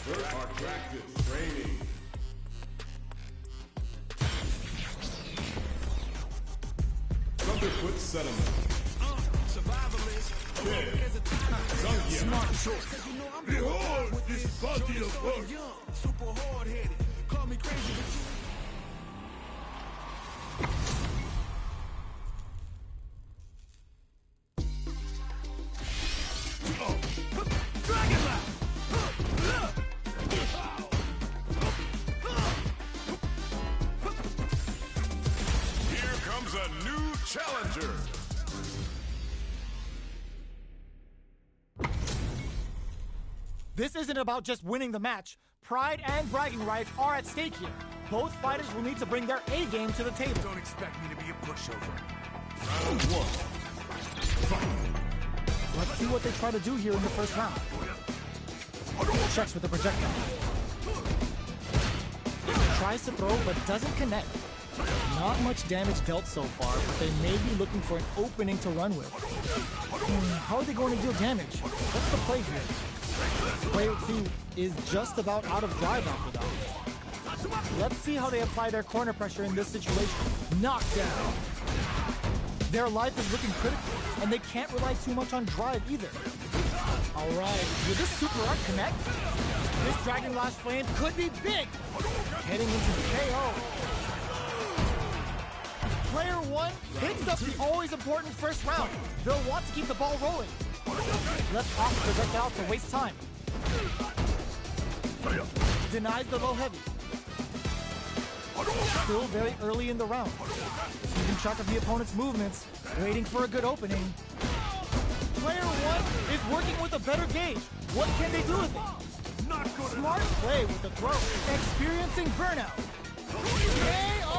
Practice training. Thunderfoot settlement. Survivalist. Smart short. Behold this body of work. Super hard-headed. Call me crazy, but you... Challenger. This isn't about just winning the match. Pride and bragging rights are at stake here. Both fighters will need to bring their A game to the table. Don't expect me to be a pushover. Round one. Fight. Let's see what they try to do here in the first round. Checks with the projectile. Tries to throw but doesn't connect. Not much damage dealt so far, but they may be looking for an opening to run with. How are they going to deal damage? What's the play here? Player 2 is just about out of drive after that. Let's see how they apply their corner pressure in this situation. Knockdown! Their life is looking critical, and they can't rely too much on drive either. Alright, will this super art connect? This Dragon Lash Flame could be big! Heading into the KO. Player 1 picks up the always important first round. They'll want to keep the ball rolling. Let's off the projectile to waste time. Denies the low heavy. Still very early in the round. Keeping track of the opponent's movements, waiting for a good opening. Player 1 is working with a better gauge. What can they do with it? Smart play with the throw. Experiencing burnout. KO!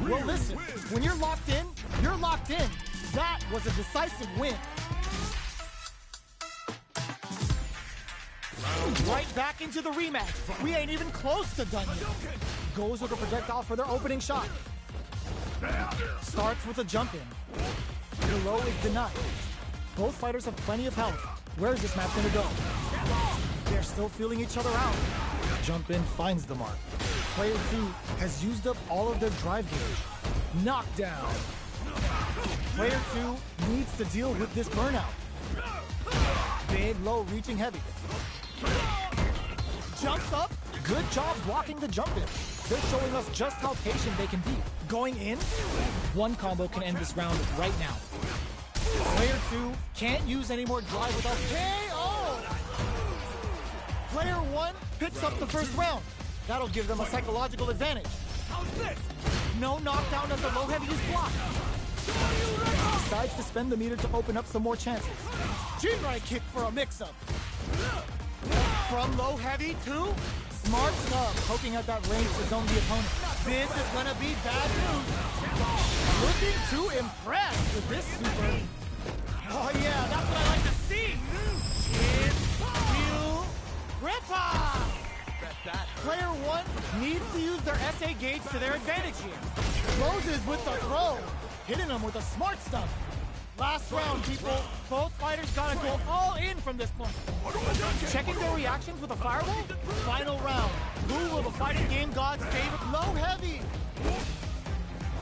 Well, listen, when you're locked in, you're locked in. That was a decisive win. Right back into the rematch. We ain't even close to done yet. Goes with a projectile for their opening shot. Starts with a jump in. Below is denied. Both fighters have plenty of health. Where's this match gonna go? They're still feeling each other out. Jump in finds the mark. Player 2 has used up all of their drive gauge. Knockdown. Player 2 needs to deal with this burnout. Big, low, reaching heavy. Jumps up. Good job blocking the jump in. They're showing us just how patient they can be. Going in, one combo can end this round right now. Player 2 can't use any more drive without KO! Player 1 picks up the first round. That'll give them a psychological advantage. How's this? No knockdown as the low heavy is blocked. Decides to spend the meter to open up some more chances. Jinrai kick for a mix-up. From low heavy to smart stuff, poking at that range to zone the opponent. This is gonna be bad news. Looking to impress with this super. Oh yeah, that's what I like to see. It's you, Rippa! Player 1 needs to use their SA gauge to their advantage here. Closes with the throw, hitting them with the smart stuff. Last round, people. Both fighters gotta go all in from this point. Checking their reactions with a fireball. Final round. Who will the fighting game gods favor? Low heavy.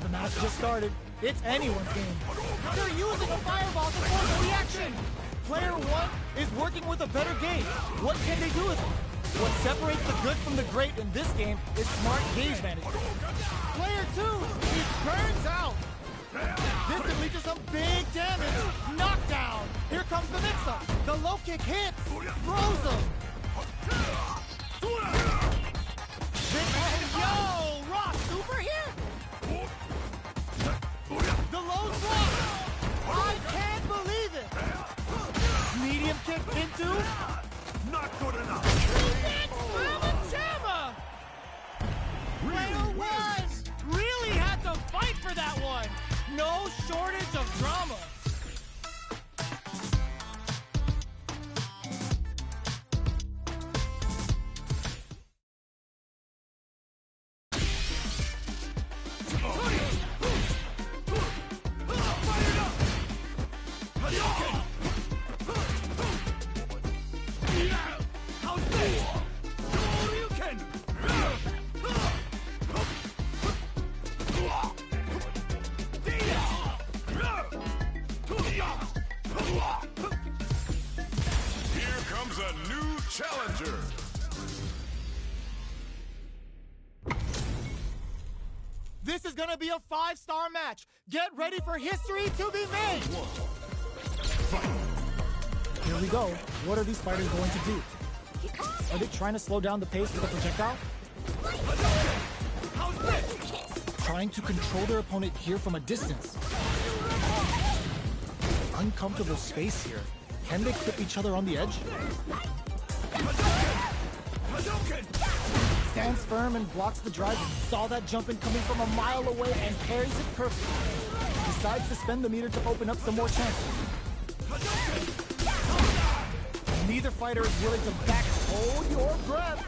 The match just started. It's anyone's game. They're using a fireball to force a reaction. Player 1 is working with a better gauge. What can they do with it? What separates the good from the great in this game is smart gauge management. Player 2, he burns out. This can lead to some big damage. Knockdown. Here comes the mix-up. The low kick hits. Throws him. Yo, Raw super here. The low drop. I can't believe it. Medium kick into. Not good enough. Jamma! Player 1 really had to fight for that one. No shortage of drama. This is gonna be a 5-star match. Get ready for history to be made. Here we go. What are these fighters going to do? Are they trying to slow down the pace with a projectile? Trying to control their opponent here from a distance. Uncomfortable space here. Can they clip each other on the edge? Stands firm and blocks the drive. Saw that jump in coming from a mile away and parries it perfectly. Decides to spend the meter to open up some more chances. Neither fighter is willing to back. Hold your breath.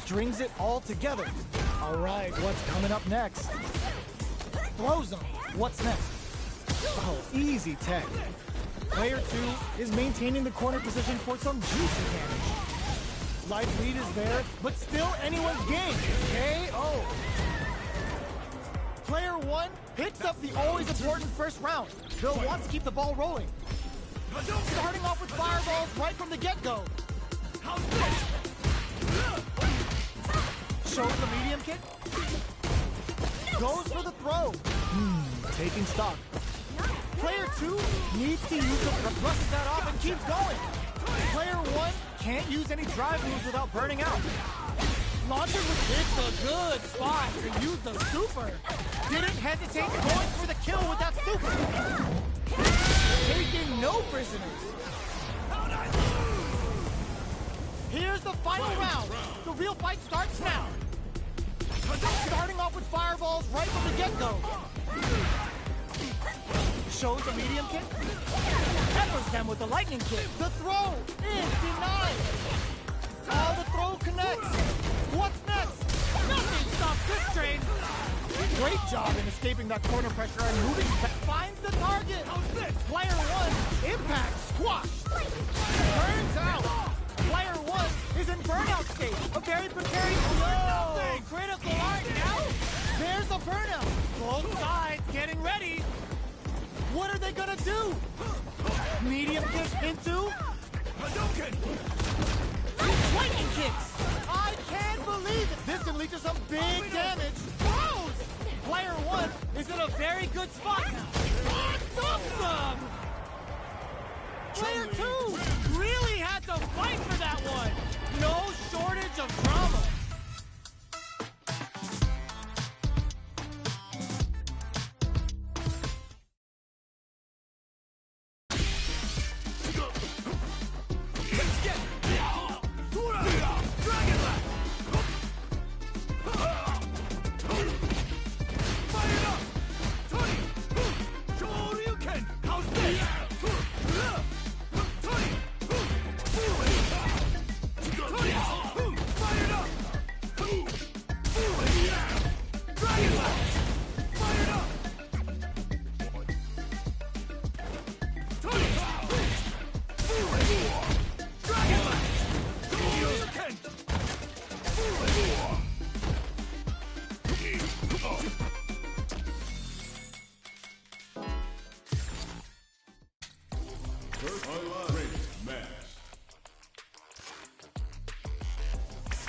Strings it all together. All right, what's coming up next? Throws him. What's next? Oh, easy tech. Player 2 is maintaining the corner position for some juicy damage. Life lead is there, but still anyone's game. KO. Player 1 picks up the always important first round. Bill wants to keep the ball rolling. Starting off with fireballs right from the get-go. Shows the medium kick. Goes for the throw. Taking stock. Player 2 needs to use it, but brushes that off and keeps going. Player 1 can't use any drive moves without burning out. Launches with it's a good spot to use the super. Didn't hesitate, going for the kill with that super. Taking no prisoners. Here's the final round. The real fight starts now. Starting off with fireballs right from the get-go. Shows a medium kick. Peppers them with the lightning kick. The throw is denied. The throw connects. What's next? Nothing stops this train. Great job in escaping that corner pressure and moving back. Finds the target. Player 1, impact, squash. Turns out. Player 1 is in burnout state. A very precarious. No! Critical art now. There's a burnout. Both sides getting ready. What are they gonna do? Medium kick into lightning kicks. I can't believe it. This can lead to some big damage. Throws. Player 1 is in a very good spot now. Awesome. Player 2 really had to fight for that one. No shortage of drama.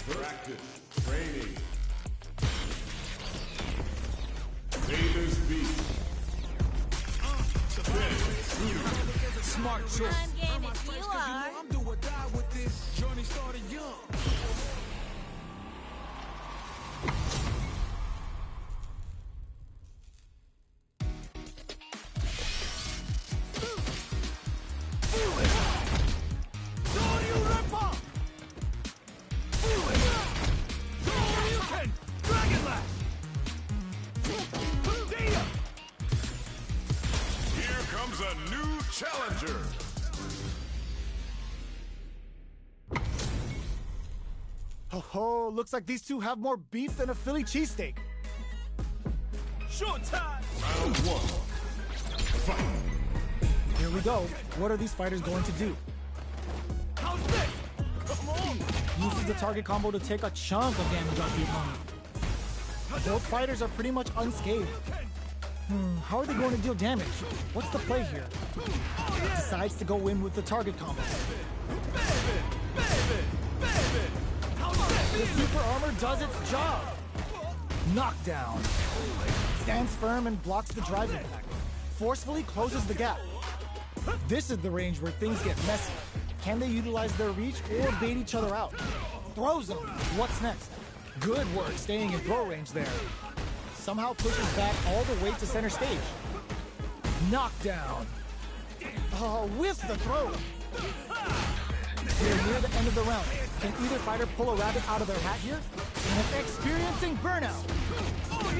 Practice, training. Davis beat. Smart choice. I'm game if you are. I'm do or die with this. Journey started young. A new challenger. Oh, looks like these two have more beef than a Philly cheesesteak. Showtime. Round 1. Fight. Here we go. What are these fighters going to do? How's this? Come on. Uses the target combo to take a chunk of damage off the opponent. Both fighters are pretty much unscathed. How are they going to deal damage? What's the play here? Decides to go in with the target combo. The super armor does its job. Knockdown. Stands firm and blocks the drive impact. Forcefully closes the gap. This is the range where things get messy. Can they utilize their reach or bait each other out? Throws them. What's next? Good work staying in throw range there. Somehow pushes back all the way to center stage. Knockdown. Whiffs the throw. We're near the end of the round. Can either fighter pull a rabbit out of their hat here? And experiencing burnout.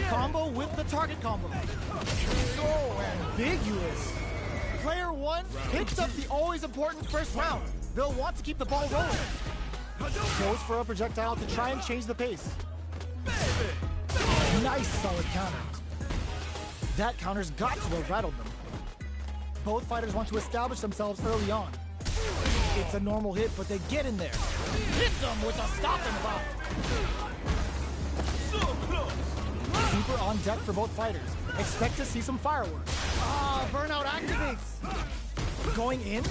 Combo with the target combo. So ambiguous. Player one picks up the always important first round. They'll want to keep the ball rolling. Goes for a projectile to try and change the pace. Nice solid counter. That counter's got to have rattled them. Both fighters want to establish themselves early on. It's a normal hit, but they get in there. Hits them with a stop and pop. Super on deck for both fighters. Expect to see some fireworks. Burnout activates. Going in.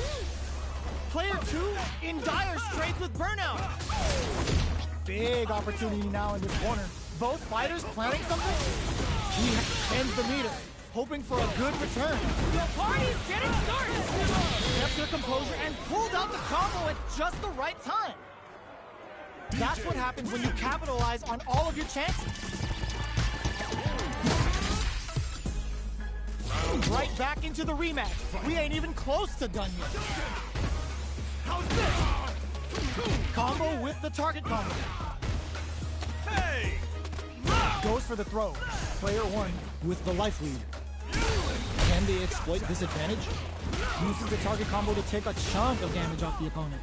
Player two in dire straits with burnout. Big opportunity now in this corner. Both fighters planning something. He ends the meter, hoping for a good return. The party's getting started! Kept their composure and pulled out the combo at just the right time. That's what happens when you capitalize on all of your chances. Right back into the rematch. We ain't even close to done yet. How's this? Combo with the target combo. Hey! Goes for the throw. Player one with the life lead. Can they exploit this advantage? Uses the target combo to take a chunk of damage off the opponent.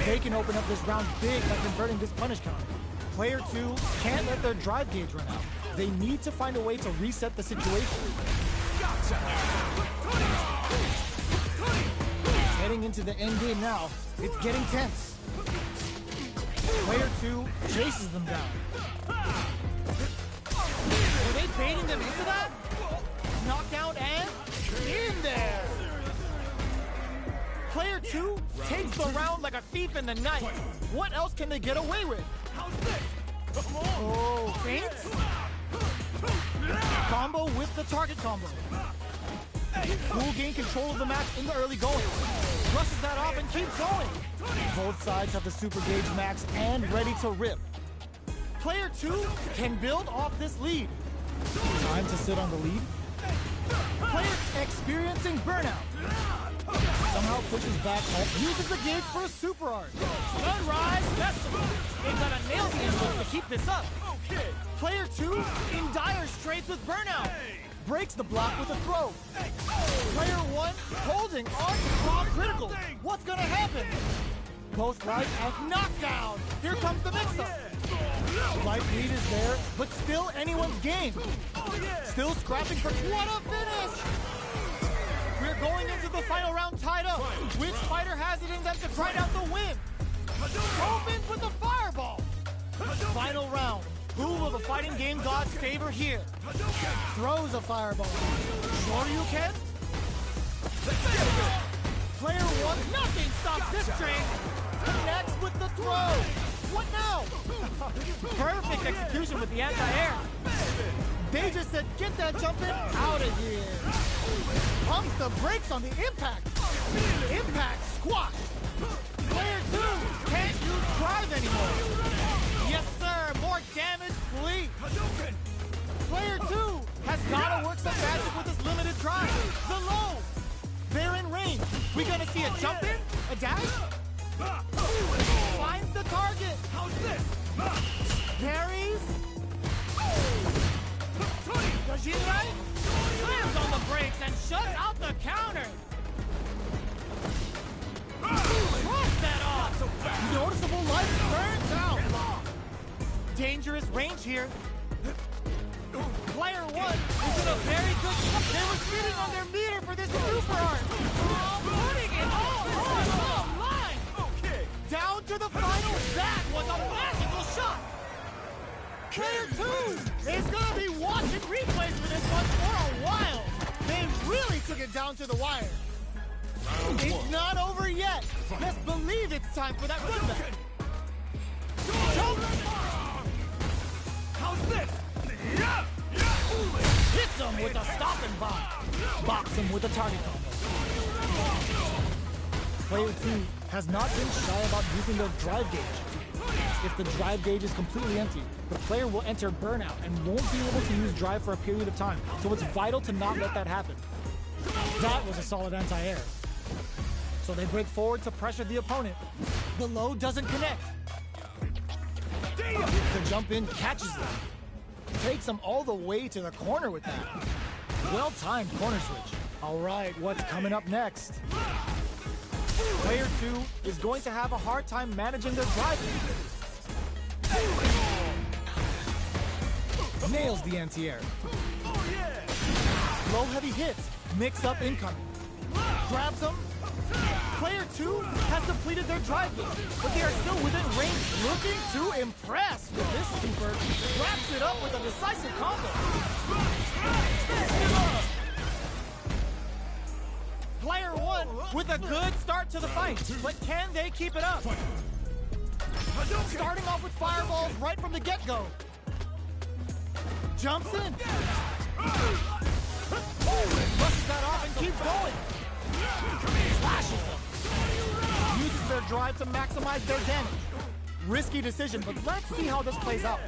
They can open up this round big by converting this punish counter. Player two can't let their drive gauge run out. They need to find a way to reset the situation. Heading into the end game now. It's getting tense. Player two chases them down. Were they baiting them into that? Knockdown and in there. Player two takes the round like a thief in the night. What else can they get away with? Oh, feints? Combo with the target combo. Will gain control of the match in the early going. Brushes that off and keeps going. Both sides have the super gauge max and ready to rip. Player two can build off this lead. Time to sit on the lead. Player experiencing burnout. Somehow pushes back, uses the gauge for a super art. Sunrise Festival! They've got to nail the inputs to keep this up. Player two in dire straits with burnout. Breaks the block with a throw. Player one holding on to strong critical. What's gonna happen? Both right and knockdown. Here comes the mix-up. Life lead is there, but still anyone's game. Still scrapping for what a finish! We're going into the final round tied up. Which fighter has it in them to grind out the win? Opens with a fireball. Final round. Who will the fighting game gods favor here? Throws a fireball. Sure you can? Player one, nothing stops this train. Connects with the throw. What now? Perfect execution with the anti-air. They just said, get that jumping out of here. Pumps the brakes on the impact. Impact squash. Player two can't use drive anymore. Yes, sir. More damage, please. Player two has got to work some magic with his limited drive. The low. They're in range. We gonna see a jump in? A dash? Finds the target. How's this? Parries. Does she right? Slams on the brakes and shuts out the counter. Cross that off. Noticeable life burns out. Dangerous range here. Player one is in a very good spot. They were sitting on their meter for this super art. Putting it all on the line. Down to the final. That was a magical shot. Player two is going to be watching replays for this one for a while. They really took it down to the wire. It's not over yet. Let's believe it's time for that run back. him with a stopping bomb. Box him with a target combo. Player 2 has not been shy about using their drive gauge. If the drive gauge is completely empty, the player will enter burnout and won't be able to use drive for a period of time, so it's vital to not let that happen. That was a solid anti-air. So they break forward to pressure the opponent. The low doesn't connect. The jump in catches them. Takes them all the way to the corner with that. Well-timed corner switch. All right, what's coming up next? Player 2 is going to have a hard time managing their driving. Nails the anti-air. Low heavy hits, mix up incoming. Grabs them. Player 2 has depleted their drive gauge, but they are still within range, looking to impress with this super. Wraps it up with a decisive combo. Player 1 with a good start to the fight, but can they keep it up? Starting off with fireballs right from the get-go. Jumps in. Brushes that off and keeps going. Slashes them. Uses their drive to maximize their damage. Risky decision, but let's see how this plays out.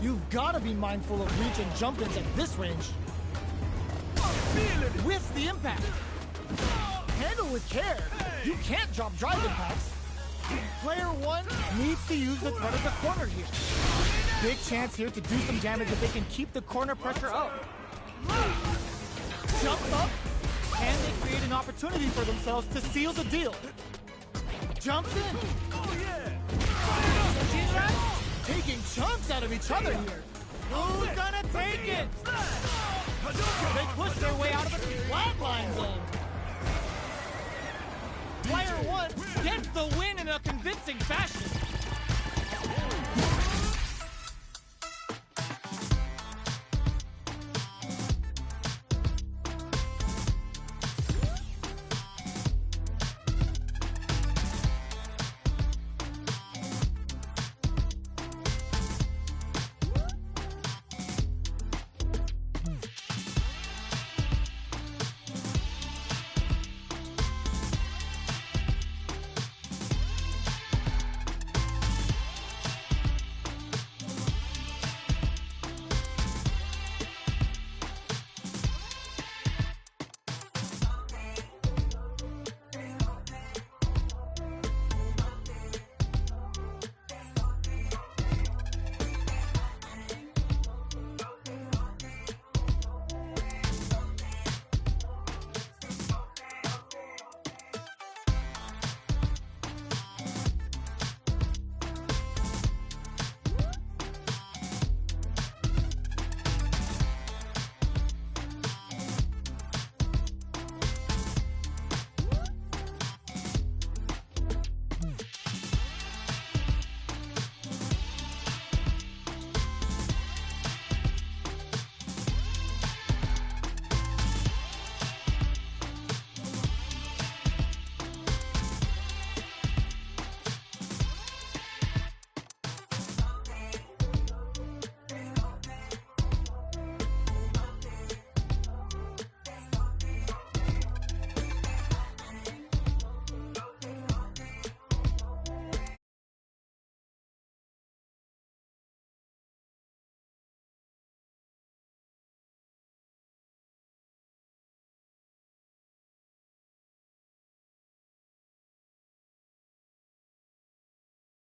You've got to be mindful of reach and jump-ins at this range. Whiffs the impact. Handle with care. You can't drop drive impacts. Player 1 needs to use the threat of the corner here. Big chance here to do some damage if they can keep the corner pressure up. Jumps up. Can they create an opportunity for themselves to seal the deal? Jumps in. Taking chunks out of each other here. Who's gonna take it? They push their way out of the flatline zone. Player 1 gets the win in a convincing fashion.